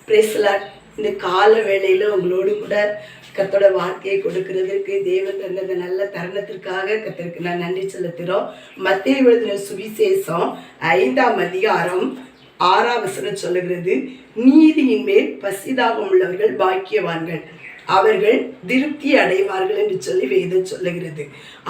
Praise the Lord. இந்த கால வேளையில் உங்களோடு கூட கர்த்தரோட வார்த்தையை கொடுக்கிறதுக்கு தேவன் தந்த நல்ல தருணத்திற்காக கர்த்தருக்கு நான் நன்றி செலுத்துகிறோம். மத்தேயு எழுதின சுவிசேஷம் 5ஆம் அதிகாரம் 6ஆம் வசனம் சொல்லுகிறது, நீதியின் மேல் பசிதாகம் உள்ளவர்கள் பாக்கியவான்கள், அவர்கள் திருப்தி அடைவார்கள் என்று சொல்லி வேதம் சொல்லுகிறது.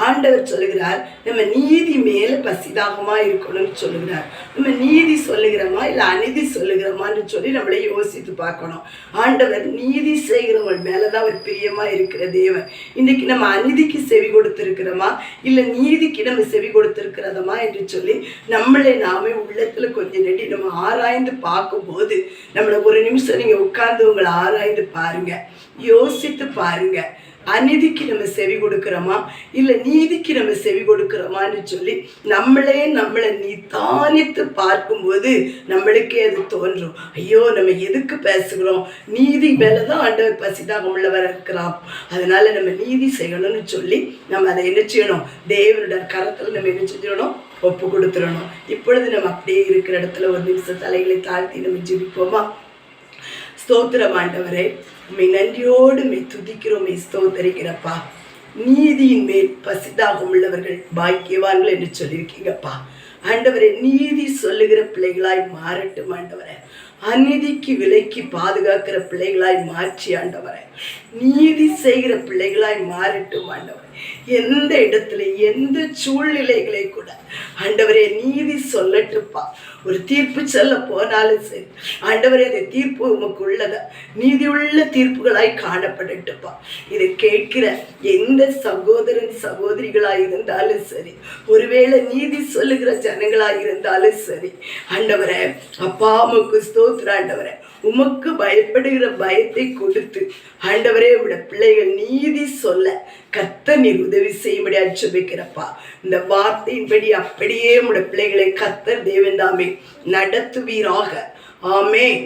ஆண்டவர் சொல்லுகிறார், நம்ம நீதி மேல பசிதாகமா இருக்கணும்னு சொல்லுகிறார். நம்ம நீதி சொல்லுகிறோமா இல்லை அநீதி சொல்லுகிறோமான்னு சொல்லி நம்மளை யோசித்து பார்க்கணும். ஆண்டவர் நீதி செய்கிறவங்க மேலதான் அவர் பிரியமா இருக்கிற தேவன். இன்னைக்கு நம்ம அநீதிக்கு செவி கொடுத்திருக்கிறோமா இல்லை நீதிக்கு நம்ம செவி கொடுத்திருக்கிறதமா என்று சொல்லி நம்மளை நாமே உள்ளத்துல கொஞ்சம் நெடி நம்ம ஆராய்ந்து பார்க்கும்போது, நம்மளை ஒரு நிமிஷம் நீங்க உட்கார்ந்து உங்களை ஆராய்ந்து பாருங்க, யோசித்து பாருங்க. அநீதிக்கு நம்ம செவி கொடுக்கிறோமா இல்லை நீதிக்கு நம்ம செவி கொடுக்கிறோமான்னு சொல்லி நம்மளை நிதானித்து பார்க்கும்போது நம்மளுக்கே அது தோன்றும், ஐயோ நம்ம எதுக்கு பேசுகிறோம், நீதி மேலதான் ஆண்டவர் பசிதாகம் உள்ளவர் இருக்கிறான், அதனால நம்ம நீதி செய்யணும்னு சொல்லி நம்ம அதை என்ன செய்யணும், தேவனுடைய கரத்துல நம்ம என்ன செஞ்சிடணும், ஒப்பு கொடுத்துடணும். இப்பொழுது நம்ம அப்படியே இருக்கிற இடத்துல ஒரு நிமிஷம் தலைகளை தாழ்த்தி நம்ம ஜெபிப்போமா. ஸ்தோத்திரம் ஆண்டவரே, உம்மை நன்றியோடு மெய் துதிக்கிறோம், மெய் ஸ்தோத்தரிக்கிறப்பா. நீதியின் மேல் பசிதாகம் உள்ளவர்கள் பாக்கியவான்கள் என்று சொல்லியிருக்கீங்கப்பா. ஆண்டவரே, நீதி சொல்லுகிற பிள்ளைகளாய் மாறட்டும் ஆண்டவரே. அநீதிக்கு விலைக்கு பாதுகாக்கிற பிள்ளைகளாய் மாற்றி ஆண்டவரே, நீதி செய்கிற பிள்ளைகளாய் மாறட்டும் ஆண்டவரே. எந்த இடத்துல எந்த சூழ்நிலைகளை கூட ஆண்டவரே நீதி சொல்லட்டுப்பா. ஒரு தீர்ப்பு சொல்ல போனாலும் சரி ஆண்டவரே, அந்த தீர்ப்பு உமக்கு உள்ளதா நீதி உள்ள தீர்ப்புகளாய் காணப்படட்டுப்பா. இதை கேட்கிற எந்த சகோதரன் சகோதரிகளாய் இருந்தாலும் சரி, ஒருவேளை நீதி சொல்லுகிற ஜனங்களாய் இருந்தாலும் சரி ஆண்டவரே, அப்பா உமக்கு ஸ்தோத்திர ஆண்டவரே. உமக்கு பயப்படுகிற பயத்தை கொடுத்து ஆண்டவரே, உடைய பிள்ளைகள் நீதி சொல்ல கர்த்தர் நீர் உதவி செய்யும்படி ஜெபிக்கிறப்பா. இந்த வார்த்தையின்படி அப்படியே உடைய பிள்ளைகளை கர்த்தர் தேவன் தாமே நடத்துவீராக. ஆமென்.